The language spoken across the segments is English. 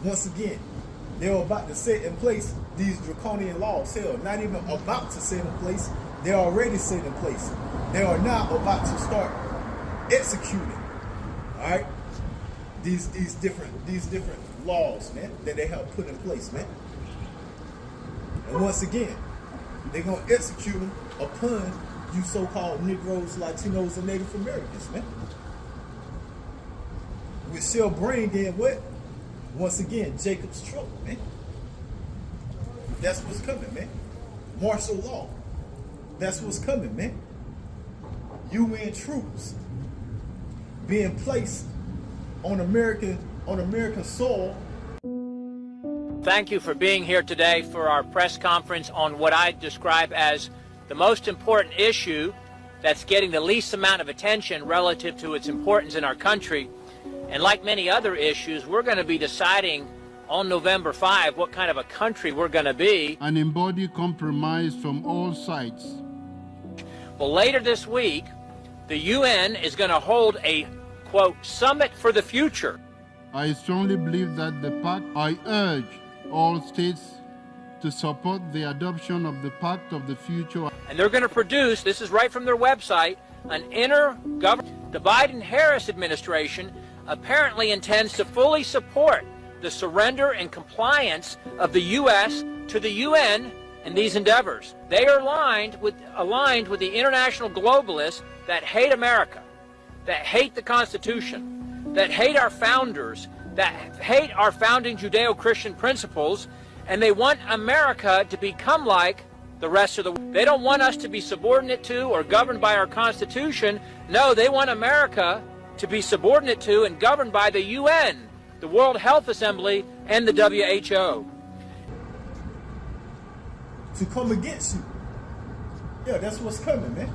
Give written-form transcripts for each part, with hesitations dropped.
Once again, they're about to set in place these draconian laws. Hell, not even about to set in place. They're already set in place. They are now about to start executing. All right, these different laws, man, that they have put in place, man. And once again, they're gonna execute them upon you so-called Negroes, Latinos, and Native Americans, man. We shall bring in what? Once again, Jacob's trouble, man. That's what's coming, man. Martial law. That's what's coming, man. UN troops being placed on American soil. Thank you for being here today for our press conference on what I describe as the most important issue that's getting the least amount of attention relative to its importance in our country. And like many other issues, we're going to be deciding on November 5 what kind of a country we're going to be. And embody compromise from all sides. Well, later this week, the UN is going to hold a, quote, summit for the future. I strongly believe that the pact, I urge all states to support the adoption of the Pact of the Future. And they're going to produce, this is right from their website, an intergovernmental. The Biden-Harris administration apparently intends to fully support the surrender and compliance of the U.S. to the UN in these endeavors. They are aligned with the international globalists that hate America, that hate the Constitution, that hate our founders, that hate our founding Judeo-Christian principles, and they want America to become like the rest of the world. They don't want us to be subordinate to or governed by our Constitution. No, they want America to be subordinate to and governed by the UN, the World Health Assembly, and the WHO. To come against you. Yeah, that's what's coming, man.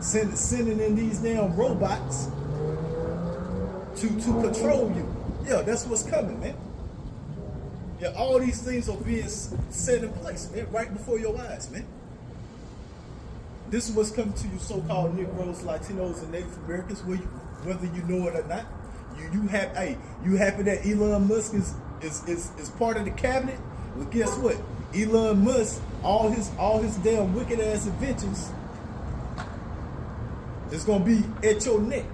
Sending in these damn robots to control you. Yeah, that's what's coming, man. Yeah, all these things are being set in place, man, right before your eyes, man. This is what's coming to you so-called Negroes, Latinos, and Native Americans, whether you know it or not. You happy that Elon Musk is part of the cabinet? Well, guess what? Elon Musk, all his damn wicked ass inventions is gonna be at your neck.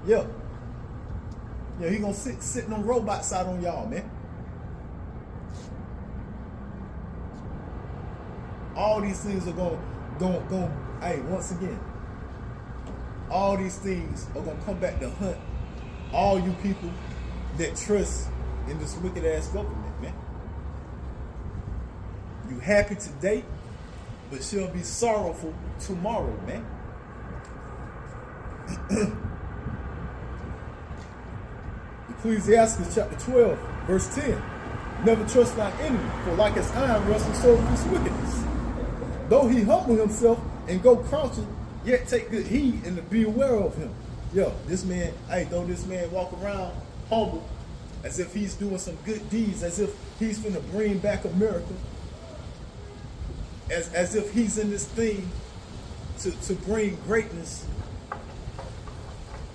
Yeah. Yeah, he gonna sit them robots out on y'all, man. All these things are going. Hey, once again, all these things are gonna come back to hunt all you people that trust in this wicked ass government, man. You happy today, but shall be sorrowful tomorrow, man. Ecclesiastes chapter 12, verse 10. Never trust thy enemy, for like as iron rustles, so is wickedness. Though he humble himself and go crouching, yet take good heed and to be aware of him. Yo, this man, though this man walk around humble, as if he's doing some good deeds, as if he's finna bring back America, as if he's in this thing to bring greatness,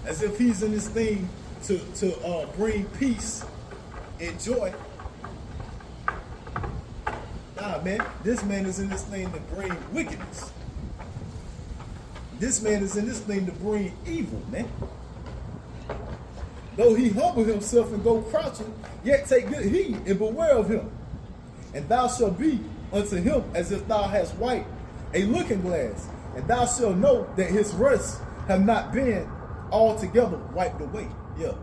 as if he's in this thing to bring peace and joy. Nah, man, this man is in this thing to bring wickedness. This man is in this thing to bring evil, man. Though he humble himself and go crouching, yet take good heed and beware of him. And thou shalt be unto him as if thou hast white a looking glass, and thou shalt know that his rust have not been altogether wiped away. Yeah,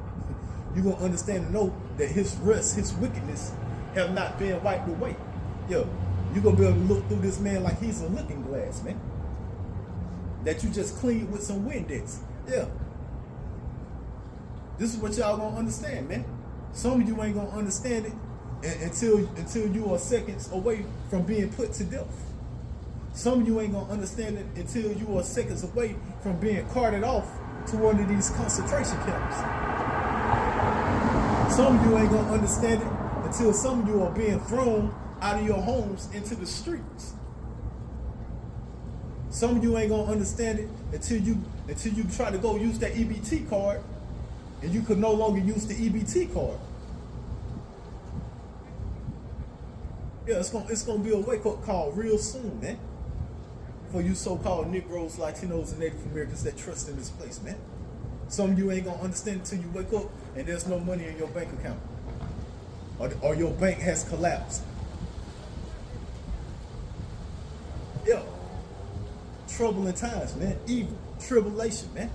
you're going to understand and know that his rust, his wickedness have not been wiped away. Yeah, you're going to be able to look through this man like he's a looking glass, man, that you just cleaned with some Windex. Yeah. This is what y'all gonna understand, man. Some of you ain't gonna understand it until you are seconds away from being put to death. Some of you ain't gonna understand it until you are seconds away from being carted off to one of these concentration camps. Some of you ain't gonna understand it until some of you are being thrown out of your homes into the streets. Some of you ain't gonna understand it until you try to go use that EBT card, and you could no longer use the EBT card. Yeah, it's gonna be a wake up call real soon, man. For you so-called Negroes, Latinos, and Native Americans that trust in this place, man. Some of you ain't gonna understand until you wake up and there's no money in your bank account, or your bank has collapsed. Yeah, troubling times, man. Evil, tribulation, man.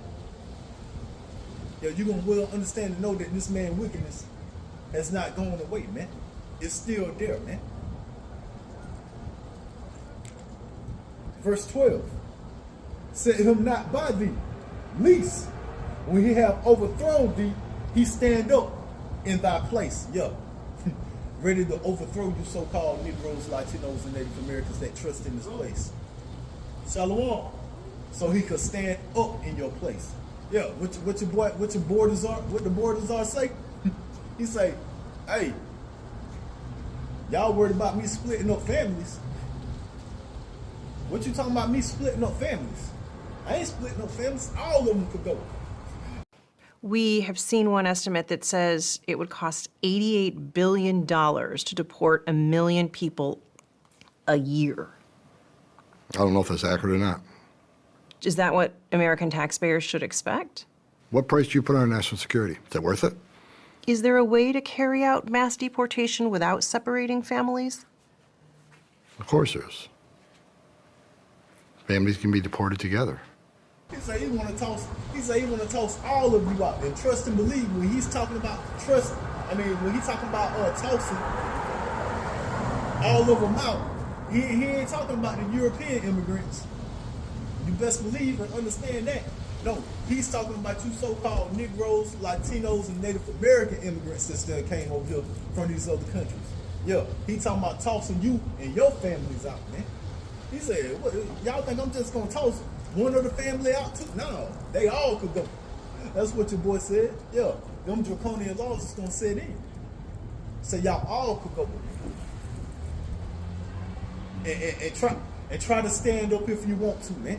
Yeah, you gonna well understand and know that this man's wickedness has not gone away, man. It's still there, man. Verse 12, set him not by thee, lest when he have overthrown thee, he stand up in thy place. Yeah, ready to overthrow you so-called Negroes, Latinos, and Native Americans that trust in this place. Shalom. So he could stand up in your place. Yeah, what the borders are say? He say, hey, y'all worried about me splitting up families. What you talking about me splitting up families? I ain't splitting up families. All of them could go. We have seen one estimate that says it would cost $88 billion to deport 1 million people a year. I don't know if that's accurate or not. Is that what American taxpayers should expect? What price do you put on national security? Is that worth it? Is there a way to carry out mass deportation without separating families? Of course there is. Families can be deported together. He say he want to toss. He say he want to toss all of you out and trust and believe. When he's talking about trust, when he's talking about tossing all of them out, he ain't talking about the European immigrants. You best believe and understand that. No, he's talking about you so-called Negroes, Latinos, and Native American immigrants that still came over here from these other countries. Yeah, he talking about tossing you and your families out, man. He said, what, y'all think I'm just gonna toss one of the family out too? No, they all could go. That's what your boy said. Yeah, them draconian laws is gonna set in. So y'all all could go. And try to stand up if you want to, man.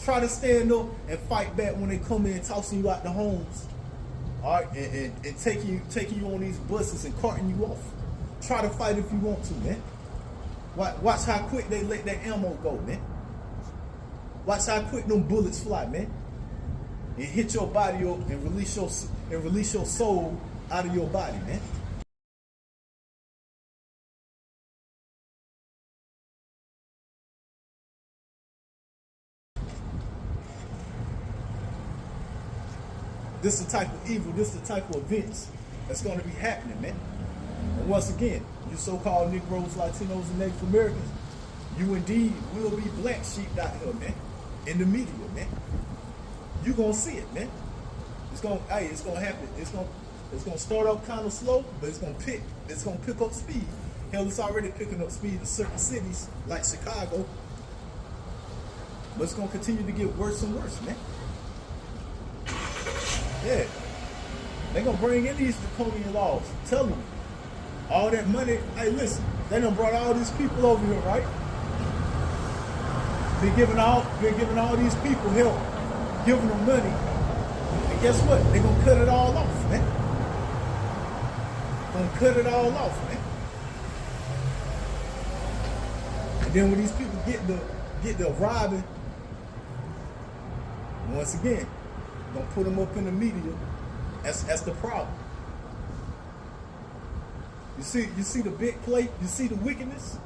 Try to stand up and fight back when they come in tossing you out the homes. All right, and taking you on these buses and carting you off. Try to fight if you want to, man. Watch how quick they let that ammo go, man. Watch how quick them bullets fly, man. And hit your body up and release your soul out of your body, man. This is the type of evil, this is the type of events that's going to be happening, man. And once again, you so-called Negroes, Latinos, and Native Americans, you indeed will be black sheep out here, man. In the media, man. You gonna see it, man. It's gonna happen. It's gonna start up kind of slow, but it's gonna pick up speed. Hell, it's already picking up speed in certain cities like Chicago. But it's gonna continue to get worse and worse, man. Yeah. They're gonna bring in these draconian laws. Tell them. All that money, hey listen, they done brought all these people over here, right? Been giving all these people help, giving them money. And guess what? They're gonna cut it all off, man. Gonna cut it all off, man. And then when these people get the robbing, once again, gonna put them up in the media. That's the problem. You see the big plate, you see the wickedness?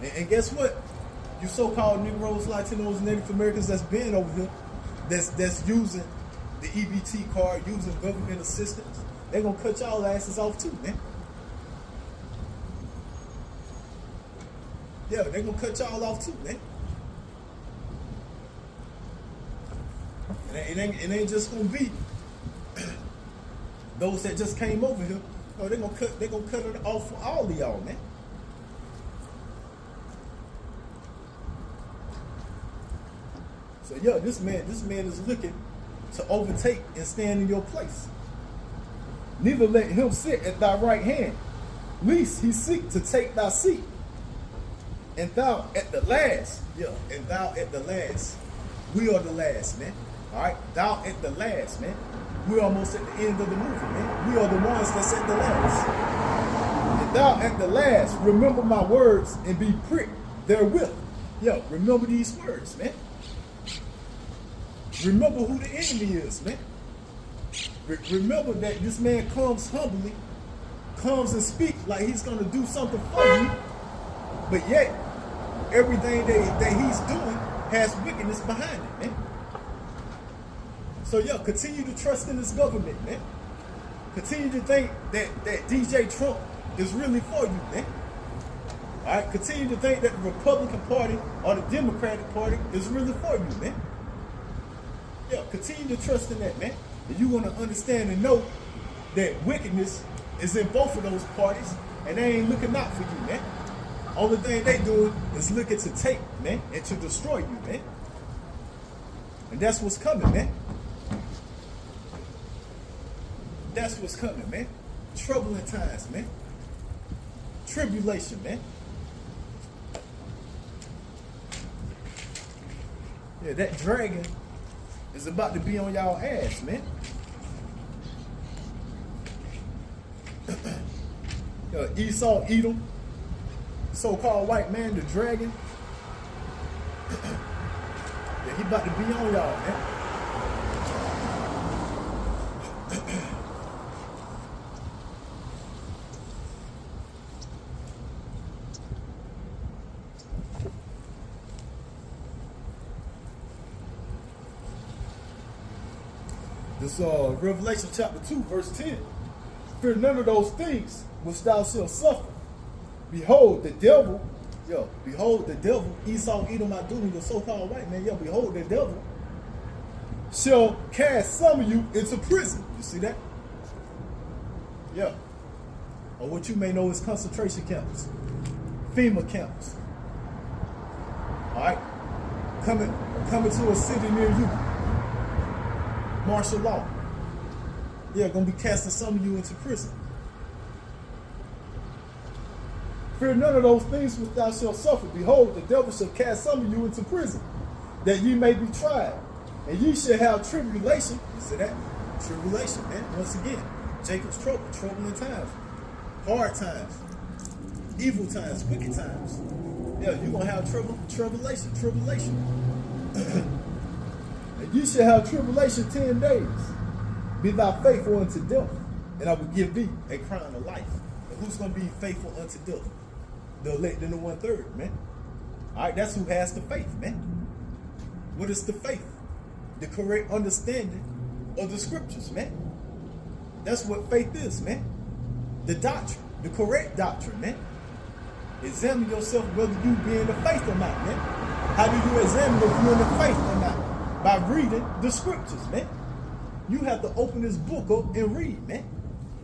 And guess what? You so-called Negroes, Latinos, and Native Americans that's been over here, that's using the EBT card, using government assistance, they're gonna cut y'all asses off too, man. Yeah, they're gonna cut y'all off too, man. It ain't just gonna be those that just came over here. No, they're gonna cut it off for all of y'all, man. So yeah, this man is looking to overtake and stand in your place. Neither let him sit at thy right hand, lest he seek to take thy seat. And thou at the last, we are the last, man. All right, thou at the last, man. We're almost at the end of the movie, man. We are the ones that's at the last. And thou at the last, remember my words and be pricked therewith. Yo, remember these words, man. Remember who the enemy is, man. Remember that this man comes humbly, comes and speaks like he's going to do something for you, but yet everything that he's doing has wickedness behind it, man. So, yo, continue to trust in this government, man. Continue to think that DJ Trump is really for you, man. All right, continue to think that the Republican Party or the Democratic Party is really for you, man. Yeah, continue to trust in that, man. And you want to understand and know that wickedness is in both of those parties, and they ain't looking out for you, man. Only thing they doing is looking to take, man, and to destroy you, man. And that's what's coming, man. That's what's coming, man. Troubling times, man. Tribulation, man. Yeah, that dragon is about to be on y'all ass, man. Esau, Edom, so-called white man, the dragon. Yeah, he about to be on y'all, man. This Revelation chapter 2, verse 10. Fear none of those things which thou shalt suffer. Behold, the devil, Esau, Edom, Adullam, the so-called white man, behold, the devil shall cast some of you into prison. You see that? Yeah. Or what you may know as concentration camps, FEMA camps. All right? Coming to a city near you. Martial law. Yeah, gonna be casting some of you into prison. Fear none of those things which thou shalt suffer. Behold, the devil shall cast some of you into prison, that ye may be tried. And ye shall have tribulation. You see that? Tribulation, man. Once again, Jacob's trouble, troubling times, hard times, evil times, wicked times. Yeah, you're gonna have tribulation. And you shall have tribulation 10 days. Be thou faithful unto death, and I will give thee a crown of life. And who's going to be faithful unto death? The elect in the 1/3, man. All right, that's who has the faith, man. What is the faith? The correct understanding of the scriptures, man. That's what faith is, man. The doctrine, the correct doctrine, man. Examine yourself whether you be in the faith or not, man. How do you examine if you're in the faith or not? By reading the scriptures, man. You have to open this book up and read, man.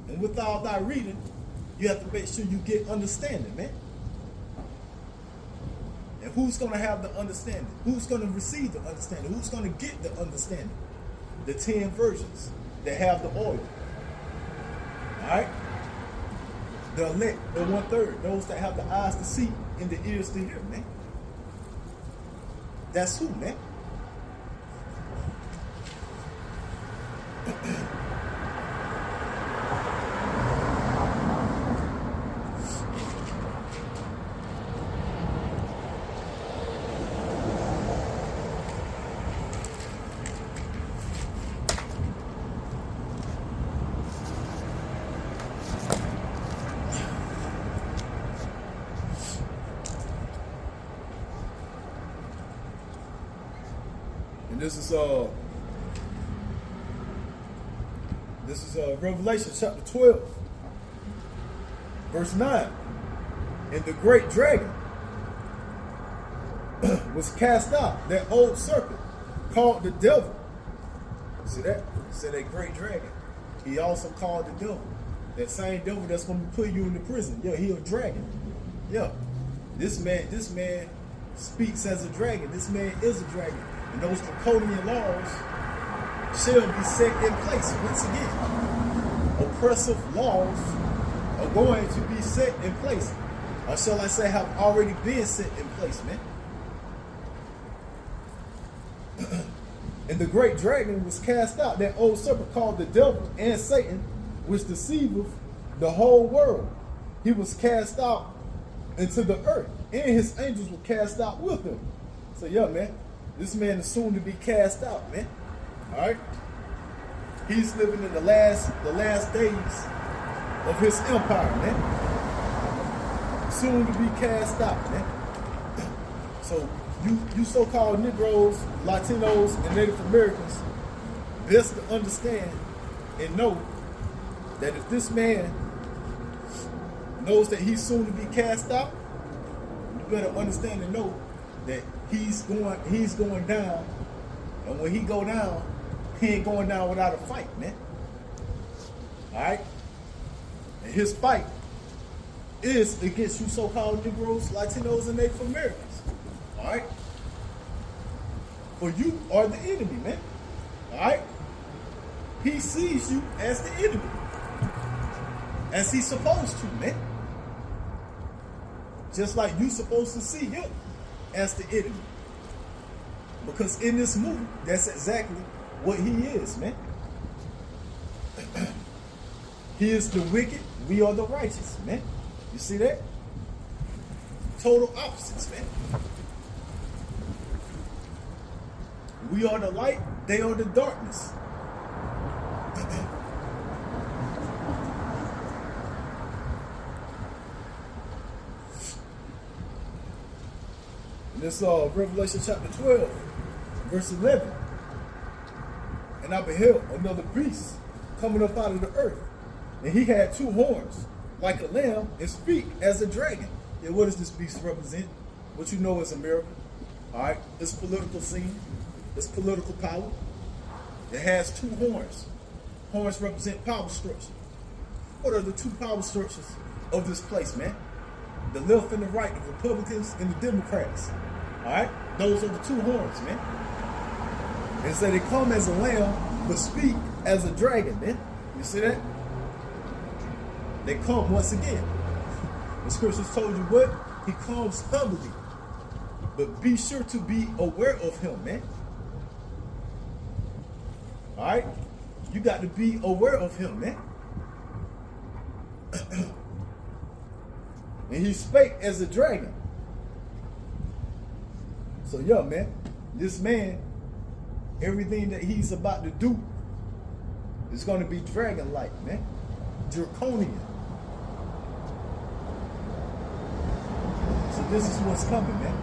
And with all that reading, you have to make sure you get understanding, man. And who's going to have the understanding? Who's going to receive the understanding? Who's going to get the understanding? The 10 virgins that have the oil. All right? The elect, the 1/3, those that have the eyes to see and the ears to hear, man. That's who, man. And this is Revelation chapter 12, verse 9. And the great dragon was cast out, that old serpent called the devil. See that? He said that great dragon. He also called the devil. That same devil that's going to put you in the prison. Yeah, he a dragon. Yeah. This man speaks as a dragon. This man is a dragon. And those draconian laws shall be set in place once again. Oppressive laws are going to be set in place. Or shall I say have already been set in place, man. And the great dragon was cast out, that old serpent called the devil and Satan, which deceiveth the whole world. He was cast out into the earth, and his angels were cast out with him. So yeah, man, this man is soon to be cast out, man. All right, he's living in the last days of his empire, man. Soon to be cast out, man. So you so-called Negroes, Latinos, and Native Americans, best to understand and know that if this man knows that he's soon to be cast out, you better understand and know that he's going down, and when he go down, he ain't going down without a fight, man. All right, and his fight is against you so-called Negroes, Latinos, and Native Americans. All right, for you are the enemy, man. All right, he sees you as the enemy, as he's supposed to, man. Just like you supposed to see him as the enemy. Because in this movie, that's exactly what he is, man. He is the wicked, we are the righteous, man. You see that? Total opposites, man. We are the light, they are the darkness. This Revelation chapter 12, verse 11. And I beheld another beast coming up out of the earth. And he had 2 horns, like a lamb, and speak as a dragon. Yeah, what does this beast represent? What you know is America. All right, it's political scene. It's political power. It has 2 horns. Horns represent power structure. What are the 2 power structures of this place, man? The left and the right, the Republicans and the Democrats. All right, those are the 2 horns, man. And so they come as a lamb, but speak as a dragon, man. You see that? They come once again. The scriptures told you what? He comes humbly. But be sure to be aware of him, man. All right? You got to be aware of him, man. And he spake as a dragon. So, yeah, man, this man, everything that he's about to do is going to be dragon-like, man. Draconian. So this is what's coming, man.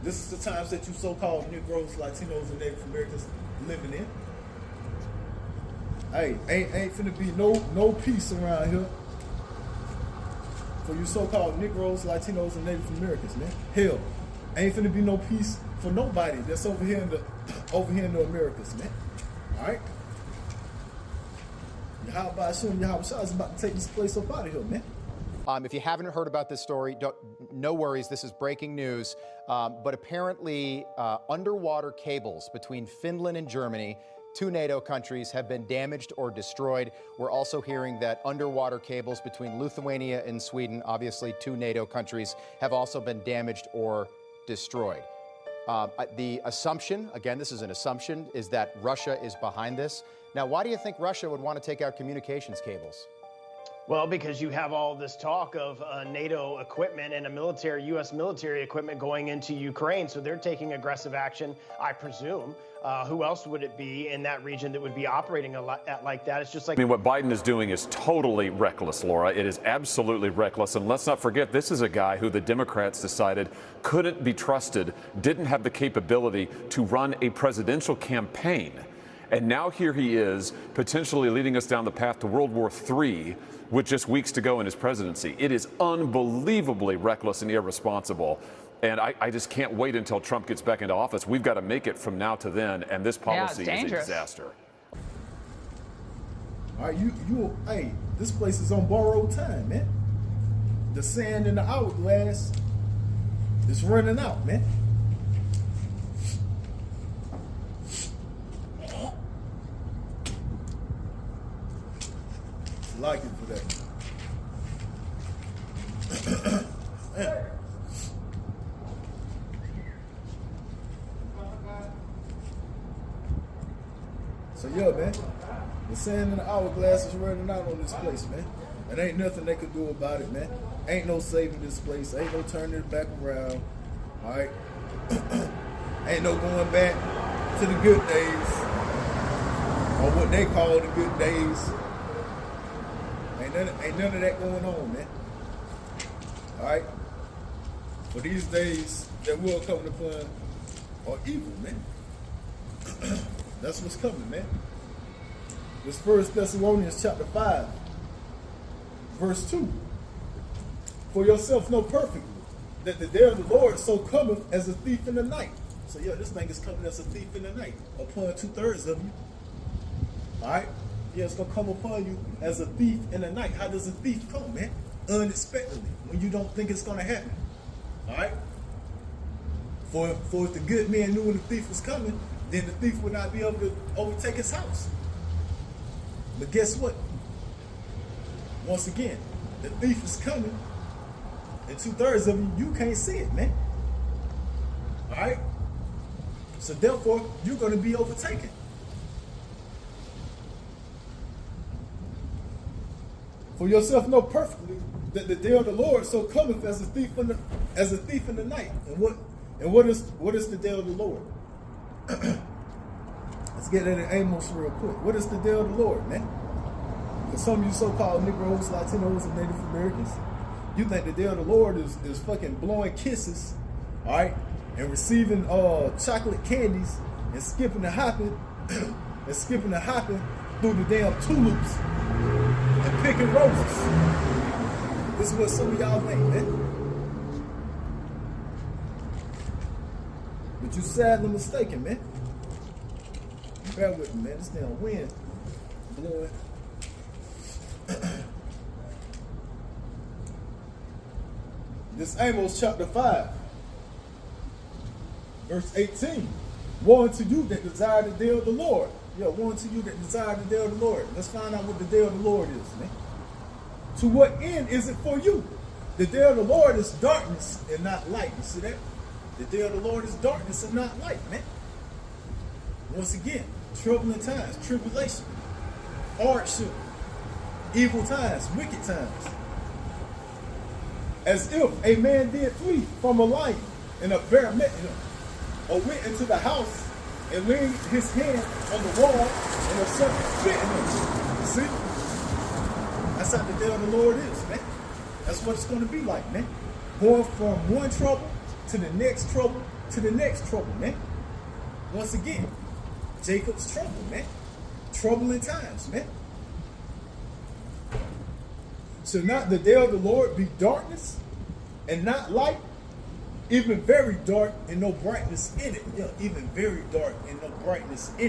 This is the times that you so-called Negroes, Latinos, and Native Americans living in. Hey, ain't finna be no peace around here for you so-called Negroes, Latinos, and Native Americans, man. Hell, ain't finna be no peace for nobody that's over here in the Americas, man. All right. Yahweh Hashem, Yahweh Shah is about to take this place up out of here, man. If you haven't heard about this story, no worries, this is breaking news. But apparently, underwater cables between Finland and Germany, 2 NATO countries, have been damaged or destroyed. We're also hearing that underwater cables between Lithuania and Sweden, obviously 2 NATO countries, have also been damaged or destroyed. The assumption, again, this is an assumption, is that Russia is behind this. Now, why do you think Russia would want to take out communications cables? Well, because you have all this talk of NATO equipment and U.S. military equipment going into Ukraine, so they're taking aggressive action, I presume. Who else would it be in that region that would be operating like that? It's just like... I mean, what Biden is doing is totally reckless, Laura. It is absolutely reckless. And let's not forget, this is a guy who the Democrats decided couldn't be trusted, didn't have the capability to run a presidential campaign. And now here he is, potentially leading us down the path to World War III with just weeks to go in his presidency. It is unbelievably reckless and irresponsible. And I just can't wait until Trump gets back into office. We've got to make it from now to then, and this policy is a disaster. All right, hey, this place is on borrowed time, man. The sand in the hourglass is running out, man. Like it for that. So yeah, man, the sand in the hourglass is running out on this place, man. And ain't nothing they can do about it, man. Ain't no saving this place. Ain't no turning it back around. All right. Ain't no going back to the good days, or what they call the good days. Ain't none of that going on, man. All right. For these days that will come upon are evil, man. That's what's coming, man. This 1 Thessalonians chapter 5, verse 2. For yourself know perfectly that the day of the Lord so cometh as a thief in the night. So yeah, this thing is coming as a thief in the night upon 2/3 of you. All right? Yeah, it's going to come upon you as a thief in the night. How does a thief come, man? Unexpectedly, when you don't think it's going to happen. All right? For if the good man knew when the thief was coming, then the thief would not be able to overtake his house. But guess what? Once again, the thief is coming, and 2/3 of you can't see it, man. All right? So therefore, you're going to be overtaken. For yourself know perfectly that the day of the Lord so cometh as a thief in the night. And what is the day of the Lord? Let's get into Amos real quick. What is the day of the Lord, man? For some of you so-called Negroes, Latinos, and Native Americans, you think the day of the Lord is fucking blowing kisses, all right, and receiving chocolate candies and skipping and hopping through the damn tulips and picking roses. This is what some of y'all think, man. But you sadly mistaken, man. Bear with me, man. This damn wind blowing. This Amos chapter 5, verse 18. Woe unto you that desire the day of the Lord. Yeah, woe unto you that desire the day of the Lord. Let's find out what the day of the Lord is, man. To what end is it for you? The day of the Lord is darkness and not light. You see that? The day of the Lord is darkness and not light, man. Once again, troubling times, tribulation, hardship, evil times, wicked times. As if a man did flee from a lion and a bear met him, or went into the house and laid his hand on the wall and a serpent bit him. See? That's how the day of the Lord is, man. That's what it's going to be like, man. Going from one trouble to the next trouble to the next trouble, man. Once again, Jacob's trouble, man. Troubling times, man. Shall not the day of the Lord be darkness and not light? Even very dark and no brightness in it. Yeah, even very dark and no brightness in it.